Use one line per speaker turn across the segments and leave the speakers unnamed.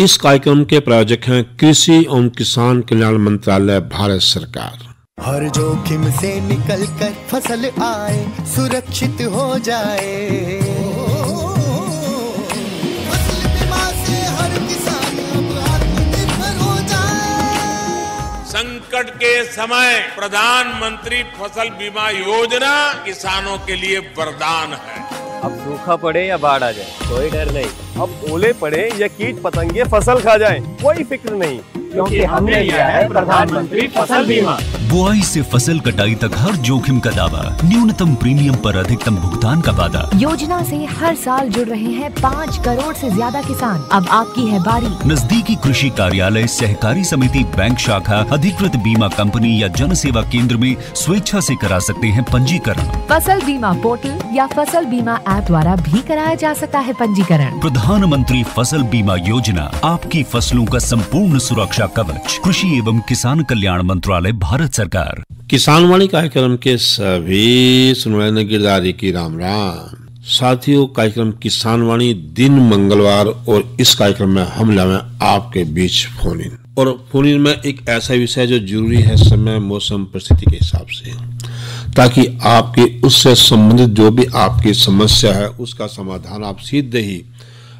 इस कार्यक्रम के प्रायोजक हैं कृषि एवं किसान कल्याण मंत्रालय, भारत सरकार।
हर जोखिम से निकल कर फसल आए, सुरक्षित हो जाए, फसल बीमा से हर किसान अब आत्मनिर्भर हो जाए।
संकट के समय प्रधानमंत्री फसल बीमा योजना किसानों के लिए वरदान है।
अब सूखा पड़े या बाढ़ आ जाए कोई डर नहीं, अब ओले पड़े या कीट पतंगे फसल खा जाए कोई फिक्र नहीं, क्योंकि हमने लिया है प्रधानमंत्री फसल बीमा।
बुआई से फसल कटाई तक हर जोखिम का दावा, न्यूनतम प्रीमियम पर अधिकतम भुगतान का वादा।
योजना से हर साल जुड़ रहे हैं 5 करोड़ से ज्यादा किसान। अब आपकी है बारी।
नजदीकी कृषि कार्यालय, सहकारी समिति, बैंक शाखा, अधिकृत बीमा कंपनी या जन सेवा केंद्र में स्वेच्छा से करा सकते हैं पंजीकरण।
फसल बीमा पोर्टल या फसल बीमा ऐप द्वारा भी कराया जा सकता है पंजीकरण।
प्रधानमंत्री फसल बीमा योजना, आपकी फसलों का संपूर्ण सुरक्षा कवच। कृषि एवं किसान कल्याण मंत्रालय, भारत सरकार।
किसानवाणी कार्यक्रम के सभी सुनवाई गिरदारी की राम राम। साथियों, कार्यक्रम किसानवाणी दिन मंगलवार और इस कार्यक्रम में हम लाए आपके बीच फोन इन, और फोन इन में एक ऐसा विषय जो जरूरी है समय मौसम परिस्थिति के हिसाब से, ताकि आपकी उससे संबंधित जो भी आपकी समस्या है उसका समाधान आप सीधे ही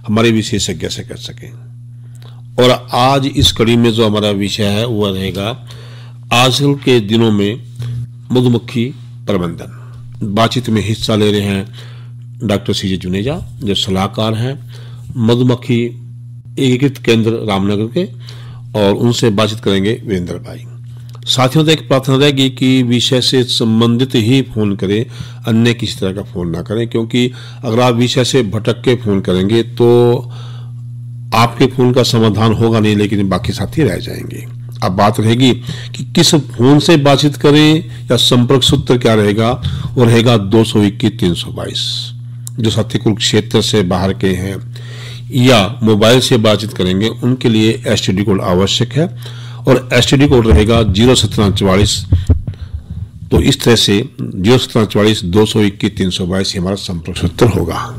हमारे विशेषज्ञ से कर सकें। और आज इस कड़ी में जो हमारा विषय है वह रहेगा आजकल के दिनों में मधुमक्खी प्रबंधन। बातचीत में हिस्सा ले रहे हैं डॉक्टर सीजे जुनेजा, जो सलाहकार हैं मधुमक्खी एकीकृत केंद्र रामनगर के, और उनसे बातचीत करेंगे वीरेंद्र भाई। साथियों, तो एक प्रार्थना रहेगी कि विषय से संबंधित ही फोन करें, अन्य किसी तरह का फोन ना करें, क्योंकि अगर आप विषय से भटक के फोन करेंगे तो आपके फोन का समाधान होगा नहीं, लेकिन बाकी साथी रह जाएंगे। अब बात रहेगी कि किस फोन से बातचीत करें या संपर्क सूत्र क्या रहेगा, और रहेगा 221-322। जो साथी कुरुक्षेत्र से बाहर के हैं या मोबाइल से बातचीत करेंगे उनके लिए एसटीडी कोड आवश्यक है, और एसटीडी कोड रहेगा 01744। तो इस तरह से 01744 221-322 हमारा संपर्क सूत्र होगा।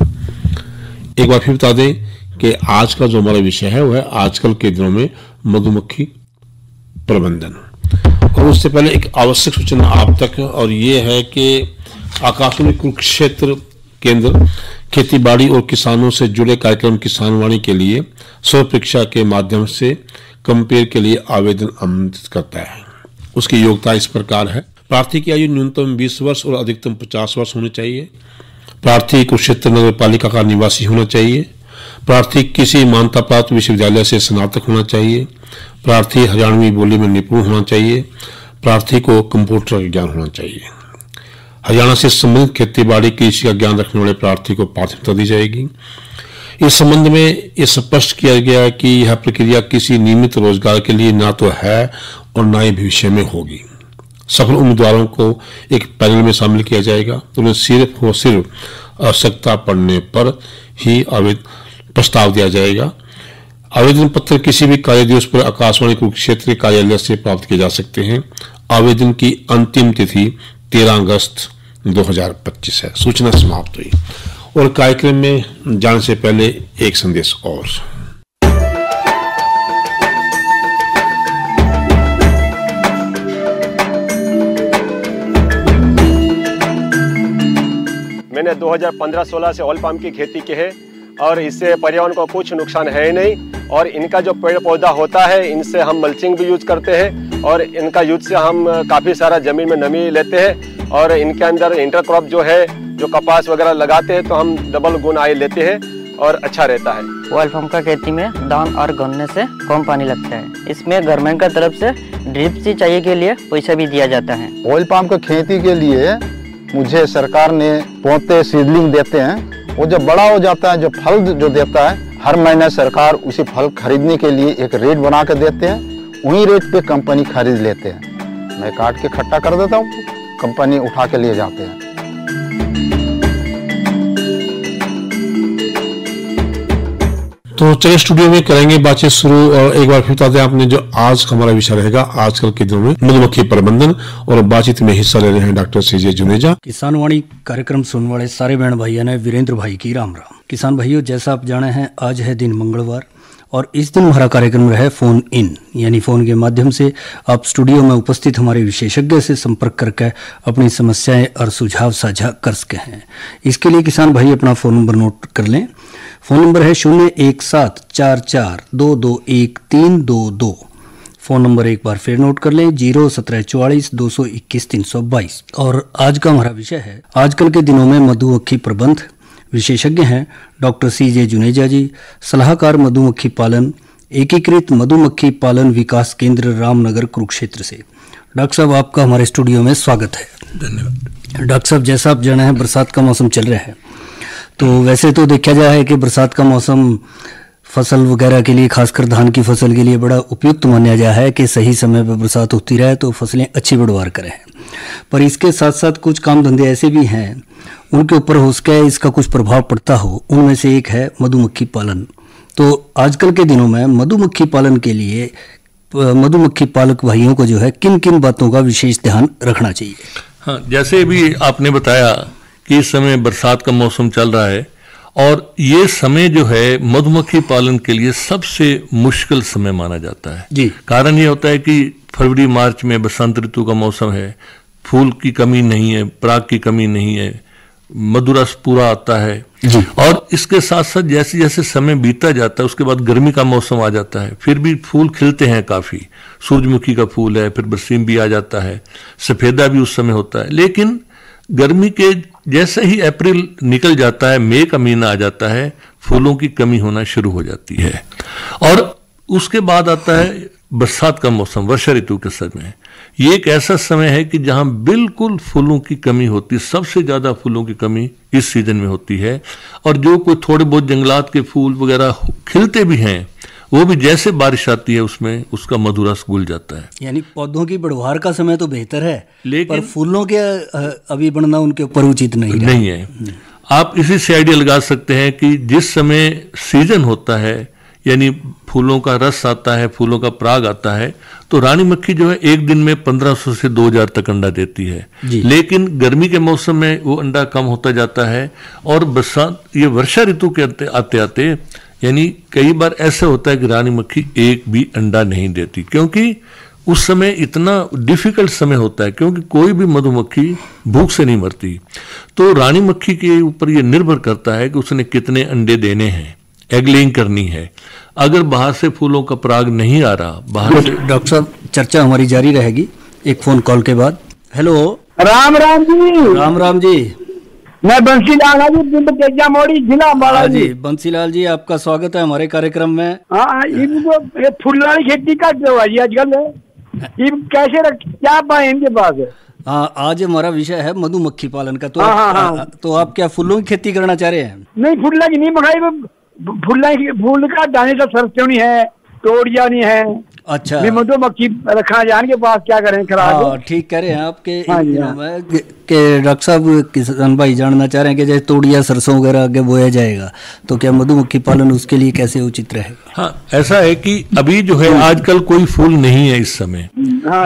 एक बार फिर बता दें कि आज का जो हमारा विषय है वह है आजकल के दिनों में मधुमक्खी प्रबंधन। और उससे पहले एक आवश्यक सूचना आप तक, और ये है कि आकाशवाणी कुरुक्षेत्र केंद्र खेतीबाड़ी और किसानों से जुड़े कार्यक्रम किसानवाणी के लिए स्व परीक्षा के माध्यम से कंपेयर के लिए आवेदन आमंत्रित करता है। उसकी योग्यता इस प्रकार है: प्रार्थी की आयु न्यूनतम 20 वर्ष और अधिकतम 50 वर्ष होनी चाहिए। प्रार्थी कुरुक्षेत्र नगर पालिका का निवासी होना चाहिए। प्रार्थी किसी मान्यता प्राप्त विश्वविद्यालय से स्नातक होना चाहिए। प्रार्थी हरियाणवी बोली में निपुण होना चाहिए। प्रार्थी को कंप्यूटर ज्ञान होना चाहिए। हरियाणा से संबंधित खेतीबाड़ी कृषि का ज्ञान रखने वाले प्रार्थी को प्राथमिकता दी जाएगी। इस संबंध में यह स्पष्ट किया गया है कि यह प्रक्रिया किसी नियमित रोजगार के लिए ना तो है और ना ही भविष्य में होगी। सफल उम्मीदवारों को एक पैनल में शामिल किया जाएगा। उन्हें सिर्फ और सिर्फ आवश्यकता पड़ने पर ही प्रस्ताव दिया जाएगा। आवेदन पत्र किसी भी कार्य दिवस पर आकाशवाणी कुरुक्षेत्र कार्यालय से प्राप्त किए जा सकते हैं। आवेदन की अंतिम तिथि 13 अगस्त 2025 है। सूचना समाप्त हुई। और कार्यक्रम में जाने से पहले एक संदेश और।
मैंने 2015-16 से ऑयल पाम की खेती की है, और इससे पर्यावरण को कुछ नुकसान है ही नहीं। और इनका जो पेड़ पौधा होता है इनसे हम मल्चिंग भी यूज करते हैं, और इनका यूज से हम काफ़ी सारा ज़मीन में नमी लेते हैं। और इनके अंदर इंटरक्रॉप जो है, जो कपास वगैरह लगाते हैं तो हम डबल गुनाई लेते हैं और अच्छा रहता है।
ऑयल पाम का खेती में दान और गन्ने से कम पानी लगता है। इसमें गवर्नमेंट का तरफ से ड्रिप सिंचाई के लिए पैसा भी दिया जाता है।
ऑयल पाम की खेती के लिए मुझे सरकार ने पौधे सीडलिंग देते हैं। वो जब बड़ा हो जाता है, जो फल जो देता है, हर महीने सरकार उसी फल खरीदने के लिए एक रेट बना के देते हैं। वही रेट पे कंपनी खरीद लेते हैं। मैं काट के इकट्ठा कर देता हूँ, कंपनी उठा के लिए जाते हैं।
तो चलिए स्टूडियो में करेंगे बातचीत शुरू। और एक बार फिर बता दें आपने जो आज हमारा विषय रहेगा आजकल के दिनों में मधुमक्खी प्रबंधन, और बातचीत में हिस्सा ले रहे हैं डॉक्टर सीजे जुनेजा।
किसानवाणी कार्यक्रम सुनने वाले सारे बहन भाइयों ने वीरेंद्र भाई की राम राम। किसान भाइयों, जैसा आप जाने हैं आज है दिन मंगलवार, और इस दिन हमारा कार्यक्रम रहा है फोन इन, यानी फोन के माध्यम से आप स्टूडियो में उपस्थित हमारे विशेषज्ञ से संपर्क करके अपनी समस्याएं और सुझाव साझा कर सके हैं। इसके लिए किसान भाई अपना फोन नंबर नोट कर लें। फोन नंबर है 01744221322। फोन नंबर एक बार फिर नोट कर लें 01744221322। और आज का हमारा विषय है आजकल के दिनों में मधुमक्खी प्रबंध। विशेषज्ञ हैं डॉक्टर CJ जुनेजा जी, सलाहकार मधुमक्खी पालन, एकीकृत मधुमक्खी पालन विकास केंद्र रामनगर कुरुक्षेत्र से। डॉक्टर साहब आपका हमारे स्टूडियो में स्वागत है।
धन्यवाद।
डॉक्टर साहब जैसा आप जाना है बरसात का मौसम चल रहा है, तो वैसे तो देखा जाए है कि बरसात का मौसम फसल वगैरह के लिए, खासकर धान की फसल के लिए बड़ा उपयुक्त माना गया है कि सही समय पर बरसात होती रहे तो फसलें अच्छी पैदावार करें। पर इसके साथ साथ कुछ काम धंधे ऐसे भी हैं उनके ऊपर हो सके इसका कुछ प्रभाव पड़ता हो, उनमें से एक है मधुमक्खी पालन। तो आजकल के दिनों में मधुमक्खी पालन के लिए मधुमक्खी पालक भाइयों को जो है किन किन बातों का विशेष ध्यान रखना चाहिए?
हाँ, जैसे भी आपने बताया कि इस समय बरसात का मौसम चल रहा है और ये समय जो है मधुमक्खी पालन के लिए सबसे मुश्किल समय माना जाता है
जी।
कारण ये होता है कि फरवरी मार्च में बसंत ऋतु का मौसम है, फूल की कमी नहीं है, पराग की कमी नहीं है, मधुरस पूरा आता है
जी।
और इसके साथ साथ जैसे जैसे समय बीता जाता है उसके बाद गर्मी का मौसम आ जाता है, फिर भी फूल खिलते हैं काफी। सूरजमुखी का फूल है, फिर बरसीम भी आ जाता है, सफेदा भी उस समय होता है। लेकिन गर्मी के जैसे ही अप्रैल निकल जाता है, मई का महीना आ जाता है, फूलों की कमी होना शुरू हो जाती है। और उसके बाद आता है बरसात का मौसम, वर्षा ऋतु के समय। ये एक ऐसा समय है कि जहां बिल्कुल फूलों की कमी होती है, सबसे ज्यादा फूलों की कमी इस सीजन में होती है। और जो कोई थोड़े बहुत जंगलात के फूल वगैरह खिलते भी हैं, वो भी जैसे बारिश आती है उसमें उसका मधुरस घुल जाता है।
यानी पौधों की बढ़वार का समय तो बेहतर है,
लेकिन
पर फूलों के अभी बढ़ना उनके ऊपर उचित नहीं
है। आप इसी से आइडिया लगा सकते हैं कि जिस समय सीजन होता है, यानी फूलों का रस आता है, फूलों का पराग आता है, तो रानी मक्खी जो है एक दिन में 1500 से 2000 तक अंडा देती है। लेकिन गर्मी के मौसम में वो अंडा कम होता जाता है और बरसात, ये वर्षा ऋतु के आते आते यानी कई बार ऐसा होता है कि रानी मक्खी एक भी अंडा नहीं देती, क्योंकि उस समय इतना डिफिकल्ट समय होता है, क्योंकि कोई भी मधुमक्खी भूख से नहीं मरती। तो रानी मक्खी के ऊपर यह निर्भर करता है कि उसने कितने अंडे देने हैं, एग लेइंग करनी है। अगर बाहर से फूलों का पराग नहीं आ रहा, बाहर से।
डॉक्टर साहब चर्चा हमारी जारी रहेगी एक फोन कॉल के बाद। हेलो,
राम राम जी।
राम राम जी,
मैं बंसीलाल जी, पिंड तेजा मोड़ी, जिला अम्बाला जी।
बंसीलाल जी आपका स्वागत है हमारे कार्यक्रम में।
हाँ, ये फूलों की खेती करते हो जी आजकल, ये कैसे क्या पाए इनके पास?
हाँ, आज हमारा विषय है मधुमक्खी पालन का। तो
हाँ।
तो आप क्या फूलों की खेती करना चाह रहे हैं?
नहीं, फूलों की नहीं मखाई, फूल का दाने तो सरसों नहीं है, तोड़िया नहीं है।
अच्छा,
मधुमक्खी रखना जान के पास क्या करें, खराब।
ठीक कह रहे हैं आपके।
हाँ
कि डॉक्टर साहब किसान भाई जानना चाह रहे हैं कि जैसे तोड़िया सरसों वगैरह आगे बोया जाएगा तो क्या मधुमक्खी पालन उसके लिए कैसे उचित रहेगा?
हाँ, ऐसा है कि अभी जो है आजकल कोई फूल नहीं है इस समय।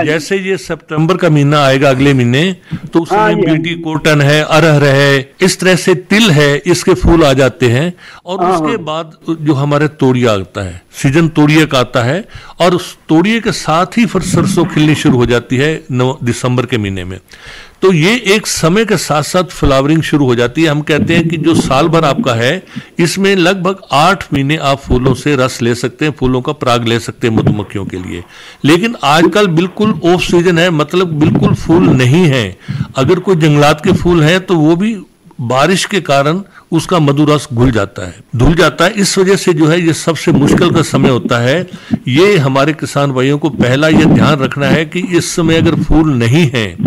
जैसे ये सितंबर का महीना आएगा अगले महीने, तो उसमें बीटी कॉटन है, अरहर है, इस तरह से तिल है, इसके फूल आ जाते हैं। और उसके बाद जो हमारे तोड़िया आता है, सीजन तोड़िए का आता है, और उस तोड़िए के साथ ही फिर सरसों खिलनी शुरू हो जाती है दिसंबर के महीने में। तो ये एक समय के साथ साथ फ्लावरिंग शुरू हो जाती है। हम कहते हैं कि जो साल भर आपका है, इसमें लगभग 8 महीने आप फूलों से रस ले सकते हैं, फूलों का पराग ले सकते हैं मधुमक्खियों के लिए। लेकिन आजकल बिल्कुल ऑफ सीजन है, मतलब बिल्कुल फूल नहीं है। अगर कोई जंगलात के फूल हैं तो वो भी बारिश के कारण उसका मधुरस घुल जाता है, धुल जाता है। इस वजह से जो है ये सबसे मुश्किल का समय होता है। ये हमारे किसान भाइयों को पहला ये ध्यान रखना है कि इस समय अगर फूल नहीं है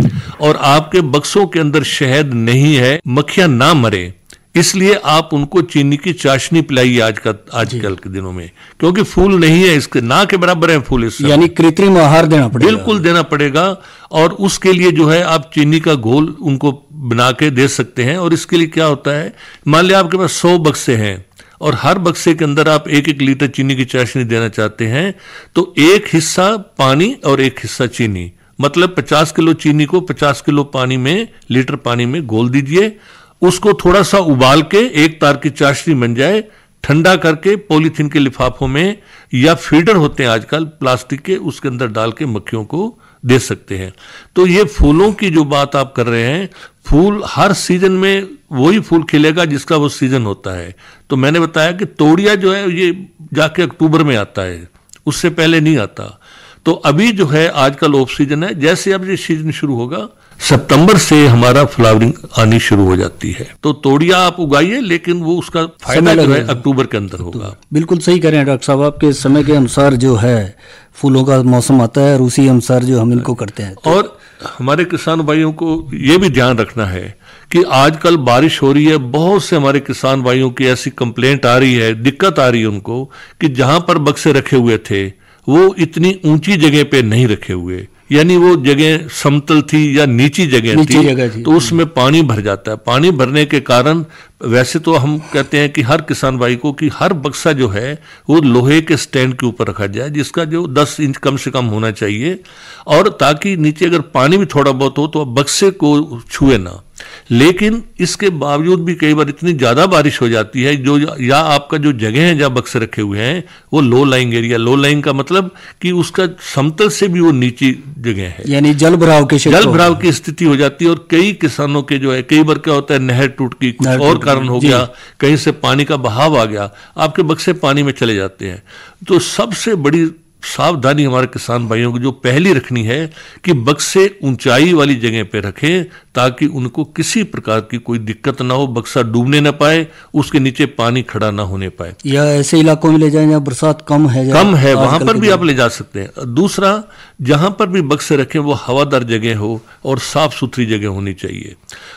और आपके बक्सों के अंदर शहद नहीं है, मक्खियां ना मरे, इसलिए आप उनको चीनी की चाशनी पिलाइए आजकल के दिनों में, क्योंकि फूल नहीं है, इसके ना के बराबर है फूल। इस
यानी कृत्रिम आहार देना पड़ेगा,
बिल्कुल देना पड़ेगा। और उसके लिए जो है आप चीनी का घोल उनको बना के दे सकते हैं। और इसके लिए क्या होता है, मान लिया आपके पास 100 बक्से हैं और हर बक्से के अंदर आप 1-1 लीटर चीनी की चाशनी देना चाहते हैं, तो 1 हिस्सा पानी और 1 हिस्सा चीनी, मतलब 50 किलो चीनी को 50 किलो पानी में, लीटर पानी में घोल दीजिए। उसको थोड़ा सा उबाल के 1 तार की चाशनी बन जाए, ठंडा करके पॉलीथीन के लिफाफों में या फीडर होते हैं आजकल प्लास्टिक के, उसके अंदर डाल के मक्खियों को दे सकते हैं। तो ये फूलों की जो बात आप कर रहे हैं, फूल हर सीजन में वही फूल खिलेगा जिसका वो सीजन होता है। तो मैंने बताया कि तोड़िया जो है ये जाके अक्टूबर में आता है, उससे पहले नहीं आता। तो अभी जो है आजकल ऑफ सीजन है, जैसे अब ये सीजन शुरू होगा सितंबर से हमारा फ्लावरिंग आनी शुरू हो जाती है। तो तोड़िया आप उगाइए, लेकिन वो उसका फायदा जो है अक्टूबर के अंदर होगा।
बिल्कुल सही कह रहे हैं डॉक्टर साहब, आपके समय के अनुसार जो है फूलों का मौसम आता है और उसी अनुसार जो हम इनको करते हैं।
और हमारे किसान भाइयों को ये भी ध्यान रखना है कि आजकल बारिश हो रही है, बहुत से हमारे किसान भाइयों की ऐसी कंप्लेंट आ रही है, दिक्कत आ रही है उनको कि जहां पर बक्से रखे हुए थे वो इतनी ऊंची जगह पे नहीं रखे हुए, यानी वो जगह समतल थी या नीची जगह थी, तो उसमें पानी भर जाता है। पानी भरने के कारण वैसे तो हम कहते हैं कि हर किसान भाई को कि हर बक्सा जो है वो लोहे के स्टैंड के ऊपर रखा जाए, जिसका जो 10 इंच कम से कम होना चाहिए, और ताकि नीचे अगर पानी भी थोड़ा बहुत हो तो बक्से को छुए ना। लेकिन इसके बावजूद भी कई बार इतनी ज्यादा बारिश हो जाती है जो या आपका जो जगह है जहां बक्से रखे हुए हैं वो low lying area, low lying का मतलब कि उसका समतल से भी वो नीची जगह है,
यानी जल भराव
की स्थिति हो जाती है। और कई किसानों के जो है कई बार क्या होता है नहर टूट गई, कुछ और कारण हो गया, कहीं से पानी का बहाव आ गया, आपके बक्से पानी में चले जाते हैं। तो सबसे बड़ी सावधानी हमारे किसान भाइयों को जो पहली रखनी है कि बक्से ऊंचाई वाली जगह पे रखें ताकि उनको किसी प्रकार की कोई दिक्कत ना हो, बक्सा डूबने ना पाए, उसके नीचे पानी खड़ा ना होने पाए।
या ऐसे इलाकों में ले जाएं जहां बरसात कम है
वहां पर भी आप ले जा सकते हैं। दूसरा, जहां पर भी बक्से रखें वो हवादार जगह हो और साफ सुथरी जगह होनी चाहिए।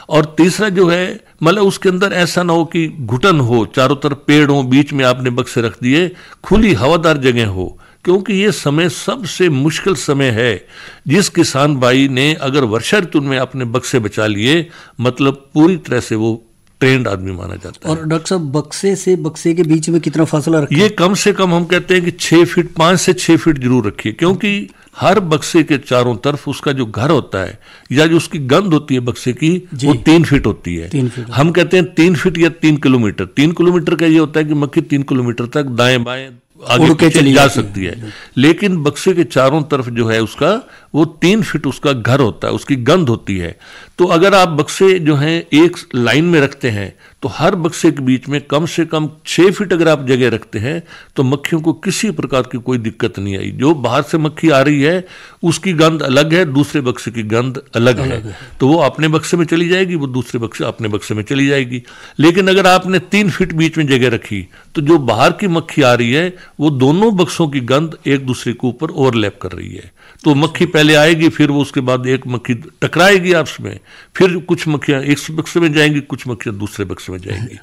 और तीसरा जो है मतलब उसके अंदर ऐसा ना हो कि घुटन हो, चारों तरफ पेड़ हो, बीच में आपने बक्से रख दिए, खुली हवादार जगह हो, क्योंकि ये समय सबसे मुश्किल समय है। जिस किसान भाई ने अगर वर्षा ऋतु में अपने बक्से बचा लिए, मतलब पूरी तरह से वो ट्रेंड आदमी माना जाता है।
और डॉक्टर साहब बक्से से बक्से के बीच में कितना फासला रखें?
ये कम से कम हम कहते हैं कि 6 फीट, 5 से 6 फीट जरूर रखिए, क्योंकि हर बक्से के चारों तरफ उसका जो घर होता है या जो उसकी गंध होती है बक्से की वो 3 फीट होती है।
3 फीट
हम कहते हैं 3 फीट या 3 किलोमीटर। 3 किलोमीटर का ये होता है कि मक्खी 3 किलोमीटर तक दाएं बाएं आगे पीछे जा सकती है, लेकिन बक्से के चारों तरफ जो है उसका वो 3 फीट उसका घर होता है, उसकी गंध होती है। तो अगर आप बक्से जो हैं एक लाइन में रखते हैं तो हर बक्से के बीच में कम से कम 6 फीट अगर आप जगह रखते हैं तो मक्खियों को किसी प्रकार की कोई दिक्कत नहीं आई। जो बाहर से मक्खी आ रही है उसकी गंध अलग है, दूसरे बक्से की गंध अलग है, तो वो अपने बक्से में चली जाएगी, वो दूसरे बक्से अपने बक्से में चली जाएगी। लेकिन अगर आपने 3 फीट बीच में जगह रखी तो जो बाहर की मक्खी आ रही है वो दोनों बक्सों की गंध एक दूसरे के ऊपर ओवरलैप कर रही है। तो मक्खी पहले आएगी, फिर वो उसके बाद एक मक्खी टकराएगी आपस में, फिर कुछ मक्खियां एक बक्से में जाएंगी, कुछ मक्खियां दूसरे बक्से में जाएंगी।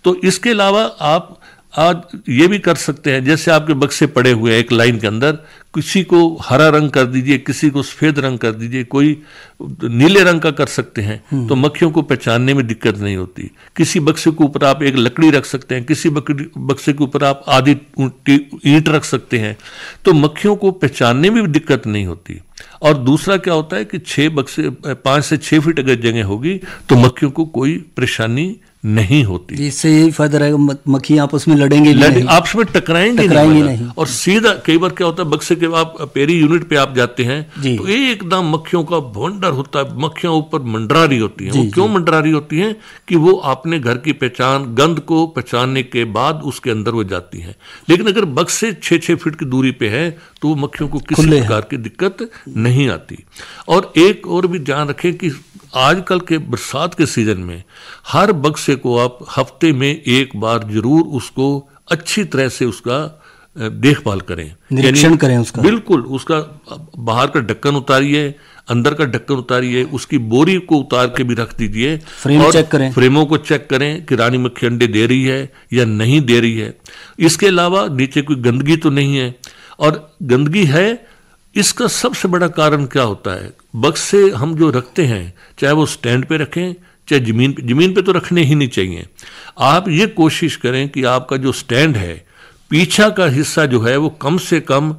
तो इसके अलावा आप आज ये भी कर सकते हैं, जैसे आपके बक्से पड़े हुए हैं एक लाइन के अंदर, किसी को हरा रंग कर दीजिए, किसी को सफेद रंग कर दीजिए, कोई नीले रंग का कर सकते हैं, तो मक्खियों को पहचानने में दिक्कत नहीं होती। किसी बक्से के ऊपर आप एक लकड़ी रख सकते हैं, किसी बक्से के ऊपर आप आधी ईंट रख सकते हैं, तो मक्खियों को पहचानने में भी दिक्कत नहीं होती। और दूसरा क्या होता है कि 5 से 6 फीट अगर जगह होगी तो मक्खियों को कोई परेशानी नहीं होती।
इससे यही फायदा रहेगा, मक्खी आपस में लड़ेंगे नहीं,
आपस में टकराएंगे नहीं। और सीधा कई बार क्या होता है बक्से के आप पेरी यूनिट पे आप जाते हैं तो एकदम मक्खियों का भंडार होता है, मक्खियां ऊपर मंडरा रही होती हैं। वो क्यों मंडरा रही होती हैं कि वो अपने घर की पहचान, गंध को पहचानने के बाद उसके अंदर वो जाती हैं। लेकिन अगर बक्से 6-6 फीट की दूरी पे है तो वो मक्खियों को किसी प्रकार की दिक्कत नहीं आती। और एक और भी ध्यान रखें कि आजकल के बरसात के सीजन में हर बक्से को आप हफ्ते में एक बार जरूर उसको अच्छी तरह से उसका देखभाल करें,
निरीक्षण करें उसका।
बिल्कुल, उसका बाहर का ढक्कन उतारिए, अंदर का ढक्कन उतारिए, उसकी बोरी को उतार के भी रख दीजिए,
फ्रेम चेक करें,
फ्रेमों को चेक करें कि रानी मक्खी अंडे दे रही है या नहीं दे रही है। इसके अलावा नीचे कोई गंदगी तो नहीं है, और गंदगी है इसका सबसे बड़ा कारण क्या होता है, बक्से हम जो रखते हैं चाहे वो स्टैंड पे रखें चाहे जमीन पे तो रखने ही नहीं चाहिए। आप ये कोशिश करें कि आपका जो स्टैंड है पीछा का हिस्सा जो है वो कम से कम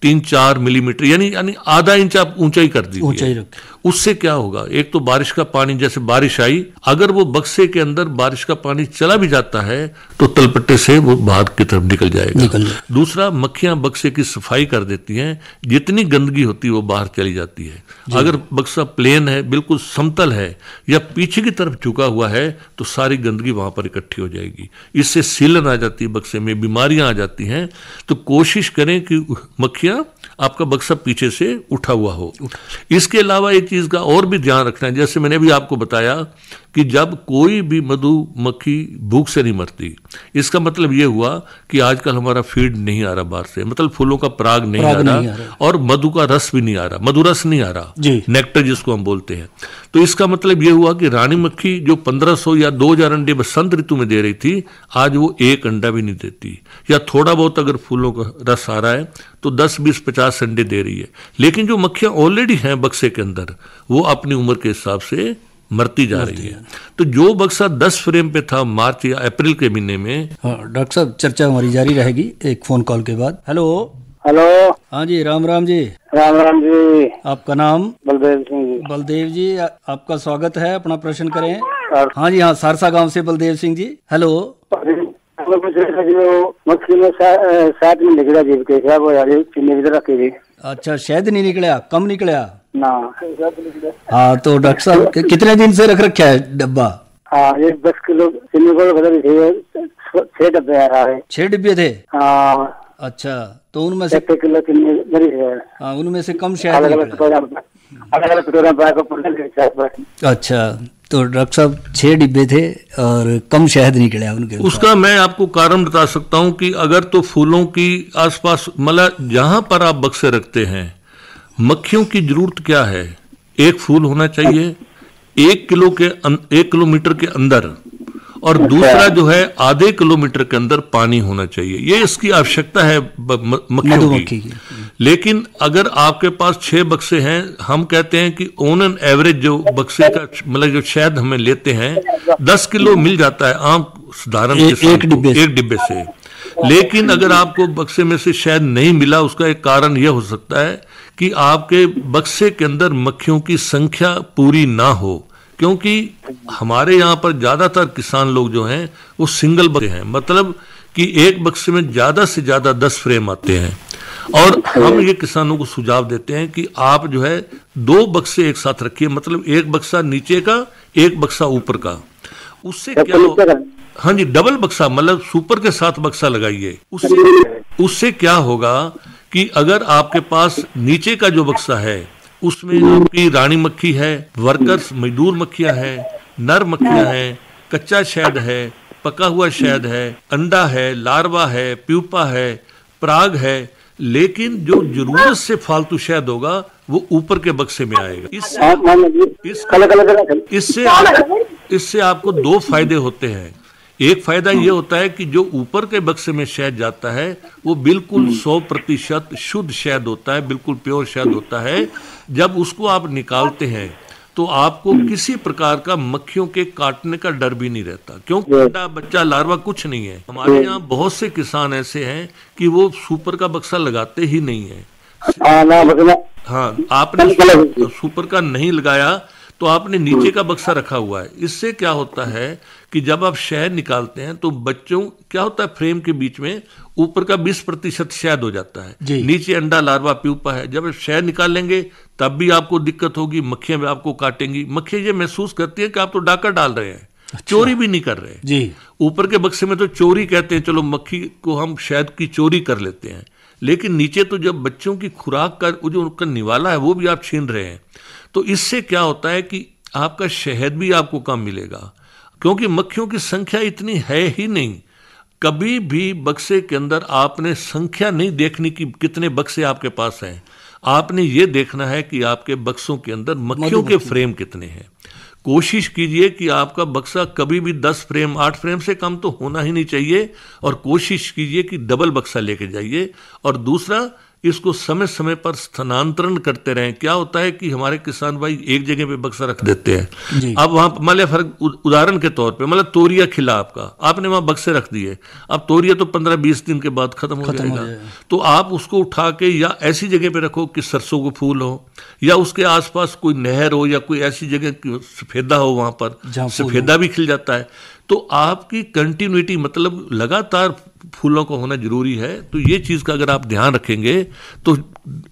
3-4 मिलीमीटर यानी आधा इंच आप ऊंचाई कर दीजिए, उससे क्या होगा, एक तो बारिश का पानी, जैसे बारिश आई, अगर वो बक्से के अंदर बारिश का पानी चला भी जाता है तो तलपट्टे से वो बाहर की तरफ निकल जाएगा। दूसरा, मक्खियां बक्से की सफाई कर देती हैं, जितनी गंदगी होती है वो बाहर चली जाती है। अगर बक्सा प्लेन है, बिल्कुल समतल है या पीछे की तरफ झुका हुआ है तो सारी गंदगी वहां पर इकट्ठी हो जाएगी, इससे सीलन आ जाती है, बक्से में बीमारियां आ जाती हैं। तो कोशिश करें कि मक्खियां आपका बक्सा पीछे से उठा हुआ हो। इसके अलावा एक चीज का और भी ध्यान रखना है, जैसे मैंने भी आपको बताया कि जब कोई भी मधुमक्खी भूख से नहीं मरती, इसका मतलब ये हुआ कि आजकल हमारा फीड नहीं आ रहा बाहर से, मतलब फूलों का पराग नहीं आ रहा और मधु का रस भी नहीं आ रहा, मधुरस नहीं आ रहा, नेक्टर जिसको हम बोलते हैं। तो इसका मतलब ये हुआ कि रानी मक्खी जो 1500 या 2000 अंडे बसंत ऋतु में दे रही थी, आज वो एक अंडा भी नहीं देती, या थोड़ा बहुत अगर फूलों का रस आ रहा है तो 10, 20, 50 अंडे दे रही है। लेकिन जो मक्खियां ऑलरेडी हैं बक्से के अंदर, वो अपनी उम्र के हिसाब से मरती जा रही है। तो जो बक्सा 10 फ्रेम पे था मार्च या अप्रैल के महीने में।
डॉक्टर साहब, चर्चा हमारी जारी रहेगी एक फोन कॉल के बाद। हेलो
हेलो,
हाँ जी, राम राम जी।
राम राम जी।
आपका नाम?
बलदेव सिंह जी।
बलदेव जी, आपका स्वागत है, अपना प्रश्न करें। हाँ जी, हाँ, सारसा गांव से बलदेव सिंह जी। हेलो।
मक्खी में शहद नहीं निकला जीव के, क्या वो यार चीनी भी रखी थी।
अच्छा, शहद नहीं निकला, कम निकला
ना?
हाँ, तो डॉक्टर साहब कितने दिन से रख रखा है डब्बा?
हाँ, ये 10 किलो चीनी को 6 डब्बे आ रहा है।
6 डिब्बे थे?
हाँ।
अच्छा, तो उनमें से
1 किलो चीनी भरी है।
हाँ, उनमें से कम शहद निकला। अच्छा, तो डॉक्टर साहब 6 डिब्बे थे और कम शहद निकला उनके।
उसका मैं आपको कारण बता सकता हूं कि अगर तो फूलों की आसपास, मतलब जहां पर आप बक्से रखते हैं, मक्खियों की जरूरत क्या है, एक फूल होना चाहिए 1 किलोमीटर के अंदर, और दूसरा जो है आधे किलोमीटर के अंदर पानी होना चाहिए। ये इसकी आवश्यकता है मक्खियों की। लेकिन अगर आपके पास 6 बक्से हैं, हम कहते हैं कि ऑन एन एवरेज जो बक्से का मतलब जो शहद हमें लेते हैं 10 किलो मिल जाता है आम साधारण एक डिब्बे से। लेकिन अगर आपको बक्से में से शहद नहीं मिला, उसका एक कारण यह हो सकता है कि आपके बक्से के अंदर मक्खियों की संख्या पूरी ना हो, क्योंकि हमारे यहाँ पर ज्यादातर किसान लोग जो हैं वो सिंगल बक्से हैं, मतलब कि एक बक्से में ज्यादा से ज्यादा 10 फ्रेम आते हैं। और हम ये किसानों को सुझाव देते हैं कि आप जो है 2 बक्से एक साथ रखिए, मतलब एक बक्सा नीचे का, एक बक्सा ऊपर का। उससे क्या हो, हाँ जी, डबल बक्सा, मतलब सुपर के साथ बक्सा लगाइए। उससे क्या होगा कि अगर आपके पास नीचे का जो बक्सा है उसमें आपकी रानी मक्खी है, वर्कर्स मजदूर मक्खियां हैं, नर मक्खियां हैं, कच्चा शहद है, पका हुआ शहद है, अंडा है, लार्वा है, प्यूपा है, पराग है, लेकिन जो जरूरत से फालतू शहद होगा वो ऊपर के बक्से में आएगा। इससे आपको 2 फायदे होते हैं। एक फायदा ये होता है कि जो ऊपर के बक्से में शहद जाता है वो बिल्कुल 100% शुद्ध शहद होता है, बिल्कुल प्योर शहद होता है। जब उसको आप निकालते हैं तो आपको किसी प्रकार का मक्खियों के काटने का डर भी नहीं रहता, क्योंकि अंडा, बच्चा, लार्वा कुछ नहीं है। हमारे यहाँ बहुत से किसान ऐसे हैं कि वो सुपर का बक्सा लगाते ही नहीं है। हाँ, आपने सुपर का नहीं लगाया तो आपने नीचे का बक्सा रखा हुआ है। इससे क्या होता है कि जब आप शहद निकालते हैं तो बच्चों क्या होता है, फ्रेम के बीच में ऊपर का 20% शहद हो जाता है, नीचे अंडा, लार्वा, प्यूपा है। जब आप शहद निकाल लेंगे तब भी आपको दिक्कत होगी, मक्खियां भी आपको काटेंगी। मक्खियां ये महसूस करती है कि आप तो डाका डाल रहे हैं। अच्छा। चोरी भी नहीं कर रहे जी। ऊपर के बक्से में तो चोरी कहते हैं, चलो मक्खी को हम शहद की चोरी कर लेते हैं, लेकिन नीचे तो जब बच्चों की खुराक का जो उनका निवाला है वो भी आप छीन रहे हैं। तो इससे क्या होता है कि आपका शहद भी आपको कम मिलेगा, क्योंकि मक्खियों की संख्या इतनी है ही नहीं। कभी भी बक्से के अंदर आपने संख्या नहीं देखनी कि कितने बक्से आपके पास हैं, आपने ये देखना है कि आपके बक्सों के अंदर मक्खियों के फ्रेम कितने हैं। कोशिश कीजिए कि आपका बक्सा कभी भी 10 फ्रेम 8 फ्रेम से कम तो होना ही नहीं चाहिए, और कोशिश कीजिए कि डबल बक्सा लेके जाइए। और दूसरा, इसको समय समय पर स्थानांतरण करते रहें। क्या होता है कि हमारे किसान भाई एक जगह पे बक्सा रख देते हैं, अब वहां मान लिया फर्क उदाहरण के तौर पे मतलब तोरिया खिला आपका, आपने वहां बक्से रख दिए, अब तोरिया तो 15-20 दिन के बाद खत्म हो जाएगा, तो आप उसको उठा के या ऐसी जगह पे रखो कि सरसों को फूल हो या उसके आसपास कोई नहर हो या कोई ऐसी जगह सफेदा हो, वहां पर सफेदा भी खिल जाता है। तो आपकी कंटिन्यूटी मतलब लगातार फूलों का होना जरूरी है। तो ये चीज का अगर आप ध्यान रखेंगे तो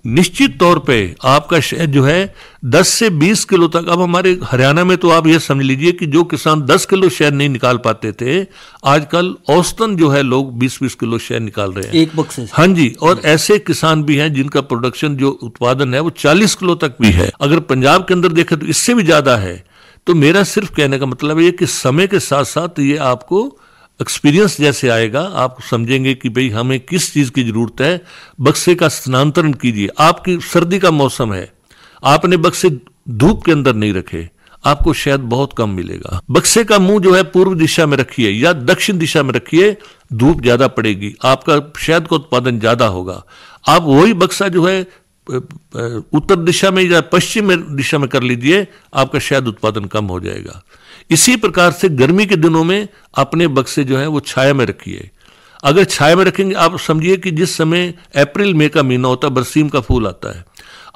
निश्चित तौर पे आपका शहद जो है 10 से 20 किलो तक, अब हमारे हरियाणा में तो आप ये समझ लीजिए कि जो किसान 10 किलो शहद नहीं निकाल पाते थे, आजकल औसतन जो है लोग 20-20 किलो शहद निकाल रहे हैं
एक बक्से से।
हाँ जी, और ऐसे किसान भी हैं जिनका प्रोडक्शन जो उत्पादन है वो 40 किलो तक भी है। अगर पंजाब के अंदर देखें तो इससे भी ज्यादा है। तो मेरा सिर्फ कहने का मतलब ये कि समय के साथ साथ ये आपको एक्सपीरियंस जैसे आएगा, आप समझेंगे कि भाई हमें किस चीज की जरूरत है, बक्से का स्थानांतरण कीजिए। आपकी सर्दी का मौसम है, आपने बक्से धूप के अंदर नहीं रखे, आपको शहद बहुत कम मिलेगा। बक्से का मुंह जो है पूर्व दिशा में रखिए या दक्षिण दिशा में रखिए, धूप ज्यादा पड़ेगी, आपका शहद का उत्पादन ज्यादा होगा। आप वही बक्सा जो है उत्तर दिशा में या पश्चिम दिशा में कर लीजिए, आपका शहद उत्पादन कम हो जाएगा। इसी प्रकार से गर्मी के दिनों में अपने बक्से जो है वो छाया में रखिए। अगर छाया में रखेंगे, आप समझिए कि जिस समय अप्रैल मई का महीना होता है, बरसीम का फूल आता है,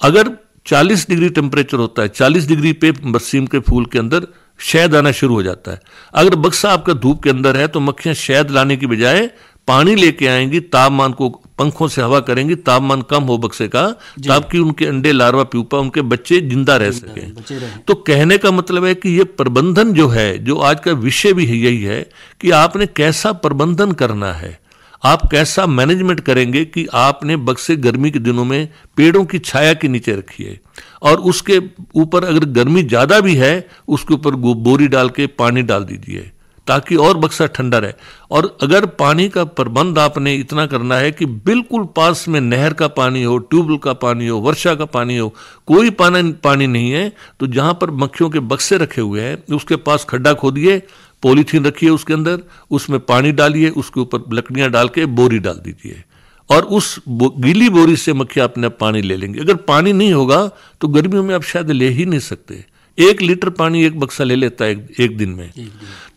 अगर 40 डिग्री टेम्परेचर होता है, 40 डिग्री पे बरसीम के फूल के अंदर शहद आना शुरू हो जाता है। अगर बक्सा आपका धूप के अंदर है तो मक्खियां शहद लाने की बजाय पानी लेके आएंगी, तापमान को पंखों से हवा करेंगी, तापमान कम हो बक्से का, ताकि उनके अंडे, लार्वा, प्यूपा, उनके बच्चे जिंदा रह सकें। तो कहने का मतलब है कि ये प्रबंधन जो है, जो आज का विषय भी यही है कि आपने कैसा प्रबंधन करना है, आप कैसा मैनेजमेंट करेंगे कि आपने बक्से गर्मी के दिनों में पेड़ों की छाया के नीचे रखिए और उसके ऊपर अगर गर्मी ज्यादा भी है उसके ऊपर बोरी डाल के पानी डाल दीजिए ताकि और बक्सा ठंडा रहे। और अगर पानी का प्रबंध आपने इतना करना है कि बिल्कुल पास में नहर का पानी हो, ट्यूबवेल का पानी हो, वर्षा का पानी हो, कोई पानी नहीं है, तो जहां पर मक्खियों के बक्से रखे हुए हैं उसके पास खड्डा खोदिए, पॉलीथीन रखिए उसके अंदर, उसमें पानी डालिए, उसके ऊपर लकड़ियां डाल के बोरी डाल दीजिए और उस गीली बोरी से मक्खियां अपने पानी ले लेंगे। अगर पानी नहीं होगा तो गर्मियों में आप शायद ले ही नहीं सकते। 1 लीटर पानी एक बक्सा ले लेता है एक दिन में।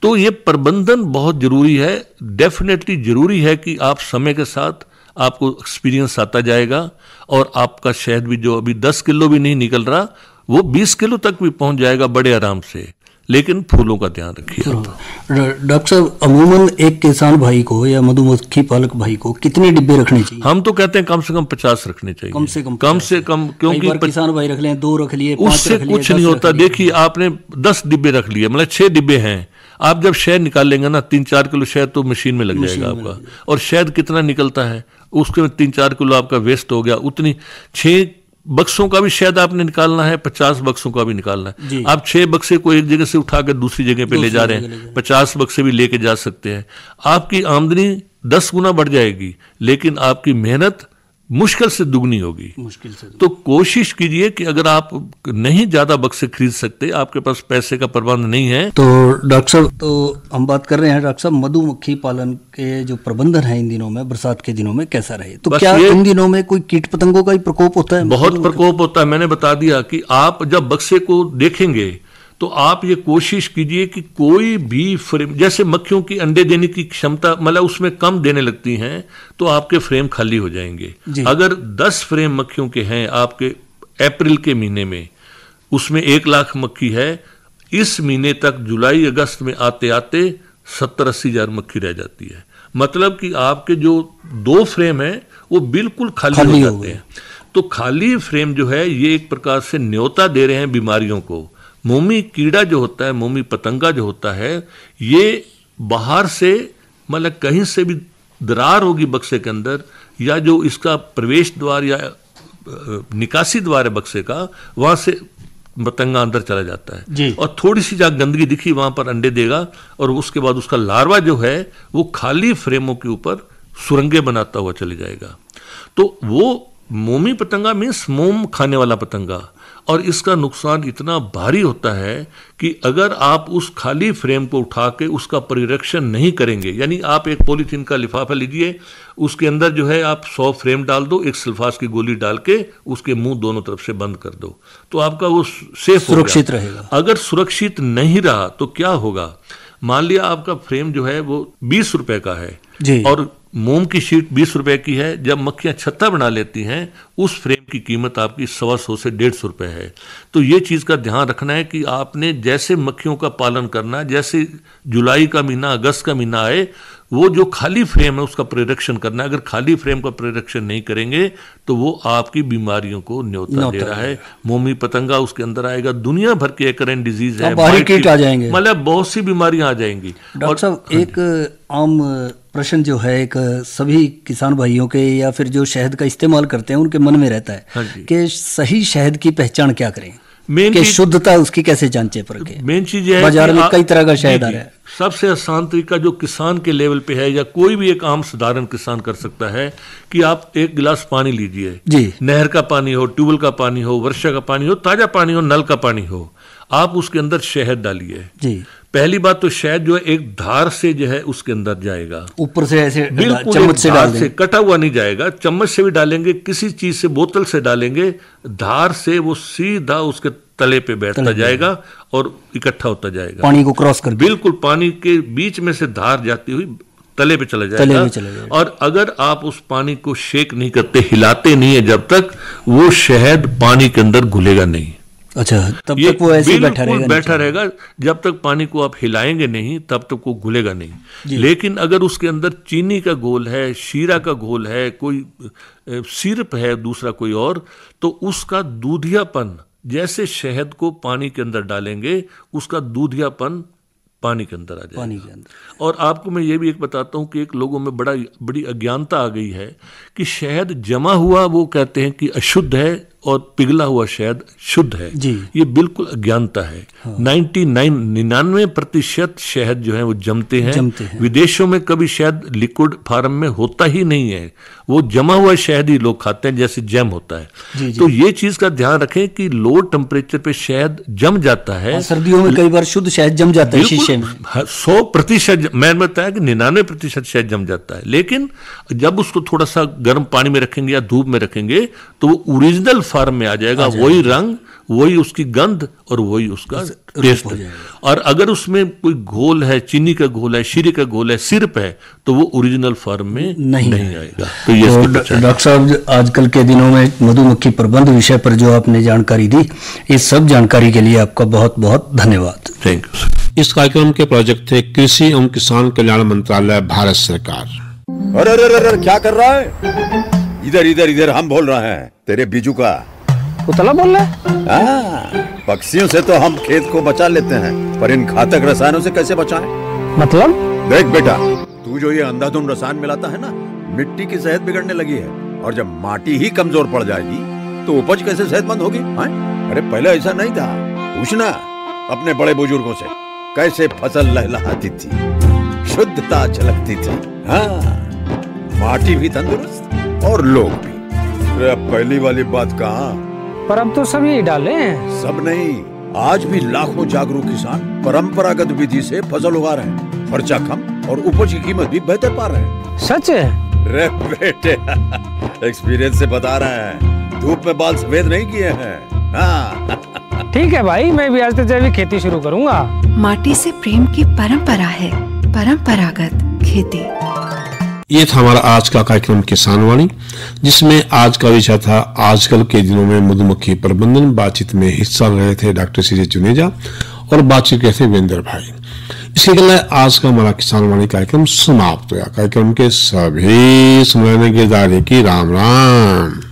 तो ये प्रबंधन बहुत जरूरी है। डेफिनेटली जरूरी है कि आप समय के साथ आपको एक्सपीरियंस आता जाएगा और आपका शहद भी जो अभी 10 किलो भी नहीं निकल रहा वो 20 किलो तक भी पहुंच जाएगा बड़े आराम से। लेकिन फूलों का ध्यान रखिए।
डॉक्टर साहब, अमूमन एक किसान भाई को या मधुमक्खी पालक भाई को कितने डिब्बे रखने चाहिए?
हम तो कहते हैं कम से कम 50 रखने चाहिए, कम से कम क्योंकि
किसान भाई रख लें, 2 रख लिए, 5
उससे कुछ नहीं होता। देखिए आपने 10 डिब्बे रख लिए, मतलब 6 डिब्बे हैं, आप जब शहद निकाल लेंगे ना 3-4 किलो शहद तो मशीन में लग जाएगा आपका। और शहद कितना निकलता है, उसके 3-4 किलो आपका वेस्ट हो गया। उतनी 6 बक्सों का भी शहद आपने निकालना है, 50 बक्सों का भी निकालना है। आप 6 बक्से को एक जगह से उठाकर दूसरी जगह पे ले जा रहे हैं, 50 बक्से भी लेके जा सकते हैं। आपकी आमदनी 10 गुना बढ़ जाएगी, लेकिन आपकी मेहनत मुश्किल से दुगनी होगी। तो कोशिश कीजिए कि अगर आप नहीं ज्यादा बक्से खरीद सकते, आपके पास पैसे का प्रबंध नहीं है
तो डॉक्टर साहब, तो हम बात कर रहे हैं डॉक्टर साहब मधुमक्खी पालन के जो प्रबंधन है इन दिनों में, बरसात के दिनों में कैसा रहे? तो क्या इन दिनों में कोई कीट पतंगों का ही प्रकोप होता है?
बहुत प्रकोप होता है। मैंने बता दिया कि आप जब बक्से को देखेंगे तो आप ये कोशिश कीजिए कि कोई भी फ्रेम, जैसे मक्खियों की अंडे देने की क्षमता मतलब उसमें कम देने लगती हैं तो आपके फ्रेम खाली हो जाएंगे। अगर 10 फ्रेम मक्खियों के हैं आपके अप्रैल के महीने में, उसमें 1 लाख मक्खी है, इस महीने तक जुलाई अगस्त में आते आते 70-80 हजार मक्खी रह जाती है। मतलब कि आपके जो 2 फ्रेम है वो बिल्कुल खाली हो जाते हैं। तो खाली फ्रेम जो है ये एक प्रकार से न्योता दे रहे हैं बीमारियों को। मोमी कीड़ा जो होता है, मोमी पतंगा जो होता है, ये बाहर से मतलब कहीं से भी दरार होगी बक्से के अंदर, या जो इसका प्रवेश द्वार या निकासी द्वार है बक्से का, वहां से पतंगा अंदर चला जाता है और थोड़ी सी जगह गंदगी दिखी वहां पर अंडे देगा और उसके बाद उसका लार्वा जो है वो खाली फ्रेमों के ऊपर सुरंगे बनाता हुआ चले जाएगा। तो वो मोमी पतंगा मीन्स मोम खाने वाला पतंगा, और इसका नुकसान इतना भारी होता है कि अगर आप उस खाली फ्रेम को उठा के उसका परिरक्षण नहीं करेंगे, यानी आप एक पॉलीथीन का लिफाफा लीजिए उसके अंदर जो है आप 100 फ्रेम डाल दो, एक सल्फास की गोली डाल के उसके मुंह दोनों तरफ से बंद कर दो, तो आपका वो सेफ
सुरक्षित रहेगा।
अगर सुरक्षित नहीं रहा तो क्या होगा, मान लिया आपका फ्रेम जो है वो 20 रुपए का है
जी,
और मोम की शीट 20 रुपए की है, जब मक्खियां छत्ता बना लेती हैं उस फ्रेम की कीमत आपकी 125 से 150 रुपए है। तो ये चीज़ का ध्यान रखना है कि आपने जैसे मक्खियों का पालन करना, जैसे जुलाई का महीना, अगस्त का महीना आए, वो जो खाली फ्रेम है उसका परिरक्षण करना है। अगर खाली फ्रेम का परिरक्षण नहीं करेंगे तो वो आपकी बीमारियों को न्योता दे रहा है। मोमी पतंगा उसके अंदर आएगा, दुनिया भर के एकरेंट डिजीज है,
बाहरी कीट आ जाएंगे,
मतलब बहुत सी बीमारियां आ जाएंगी।
डॉक्टर साहब, एक आम प्रश्न जो है एक सभी किसान भाइयों के या फिर जो शहद का इस्तेमाल करते हैं उनके मन में रहता है कि सही शहद की पहचान क्या करें, कि शुद्धता उसकी कैसे जांचे परखें।
मेन चीज है
बाजार में कई तरह का शहद आ रहा है।
सबसे आसान तरीका जो किसान के लेवल पे है या कोई भी एक आम साधारण किसान कर सकता है कि आप एक गिलास पानी लीजिए
जी,
नहर का पानी हो, ट्यूबवेल का पानी हो, वर्षा का पानी हो, ताजा पानी हो, नल का पानी हो, आप उसके अंदर शहद डालिए जी। पहली बात तो शहद जो है एक धार से जो है उसके अंदर जाएगा,
ऊपर से ऐसे
बिल्कुल
चम्मच से
धार से कटा हुआ नहीं जाएगा। चम्मच से भी डालेंगे, किसी चीज से, बोतल से डालेंगे, धार से वो सीधा उसके तले पे बैठता जाएगा और इकट्ठा होता जाएगा,
पानी को क्रॉस कर,
बिल्कुल पानी के बीच में से धार जाती हुई तले पे चला जाएगा। और अगर आप उस पानी को शेक नहीं करते, हिलाते नहीं है जब तक, वो शहद पानी के अंदर घुलेगा नहीं।
अच्छा, तब तक वो ऐसे
बैठा रहेगा। जब तक पानी को आप हिलाएंगे नहीं तब तक वो घुलेगा नहीं। लेकिन अगर उसके अंदर चीनी का घोल है, शीरा का घोल है, कोई सिरप है दूसरा कोई और, तो उसका दूधियापन, जैसे शहद को पानी के अंदर डालेंगे उसका दूधियापन पानी के अंदर आ जाएगा, पानी के अंदर। और आपको मैं ये भी एक बताता हूँ कि एक लोगों में बड़ी अज्ञानता आ गई है कि शहद जमा हुआ वो कहते हैं कि अशुद्ध है और पिघला हुआ शहद शुद्ध है जी। ये बिल्कुल अज्ञानता है। 99% शहद जो है वो जमते हैं। विदेशों में कभी शहद लिक्विड फॉर्म में होता ही नहीं है, वो जमा हुआ शहद ही लोग खाते हैं जैसे जैम होता है जी। तो ये चीज का ध्यान रखें कि लो टेम्परेचर पे शहद जम जाता है।
सर्दियों में कई बार शुद्ध शहद जम जाता है शीशे में।
100% मैंने बताया कि 99% शहद जम जाता है, लेकिन जब उसको थोड़ा सा गर्म पानी में रखेंगे या धूप में रखेंगे तो वो ओरिजिनल फॉर्म में आ जाएगा, वही रंग, वही उसकी गंध और वही उसका टेस्ट। और अगर उसमें कोई घोल है, चीनी का घोल है, शीरे का घोल है, सिरप है, तो वो ओरिजिनल फॉर्म में नहीं आएगा। तो ये
डॉक्टर साहब, आजकल के दिनों में मधुमक्खी प्रबंध विषय पर जो आपने जानकारी दी, इस सब जानकारी के लिए आपका बहुत बहुत धन्यवाद।
Thank you.
इस कार्यक्रम के प्रोजेक्ट थे कृषि एवं किसान कल्याण मंत्रालय, भारत सरकार।
अरे क्या कर रहा है? इधर इधर इधर हम बोल रहे हैं तेरे बीजू का।
उतला बोल रहा है?
पक्षियों से तो हम खेत को बचा लेते हैं, पर इन घातक रसायनों से कैसे बचाएं?
मतलब?
देख बेटा, तू जो ये अंधाधुंध रसायन मिलाता है ना, मिट्टी की सेहत बिगड़ने लगी है। और जब माटी ही कमजोर पड़ जाएगी तो उपज कैसे सेहतमंद होगी? अरे पहले ऐसा नहीं था। पूछना अपने बड़े बुजुर्गों से, कैसे फसल लहलहाती थी, शुद्धता झलकती थी। हाँ, माटी भी तंदुरुस्त और लोग भी। अरे पहली वाली बात कहाँ?
पर अब तो सब यही डाले हैं।
सब नहीं, आज भी लाखों जागरूक किसान परंपरागत विधि से फसल उगा रहे हैं। खर्चा कम और उपज की कीमत भी बेहतर पा रहे हैं।
सच है?
रे बेटे, एक्सपीरियंस से बता रहे हैं, धूप में बाल सफेद नहीं किए हैं। हाँ।
ठीक है भाई, मैं भी आज से जैविक खेती शुरू करूंगा।
माटी से प्रेम की परंपरा है, परंपरागत खेती।
ये था हमारा आज का कार्यक्रम किसान वाणी, जिसमें आज का विषय था आजकल के दिनों में मधुमक्खी प्रबंधन। बातचीत में हिस्सा ले रहे थे डॉक्टर सीजे चुनेजा और बातचीत के थे वीरेंद्र भाई। इसके अलावा आज का हमारा किसान वाणी कार्यक्रम समाप्त हुआ। कार्यक्रम के सभी सुनने की राम राम।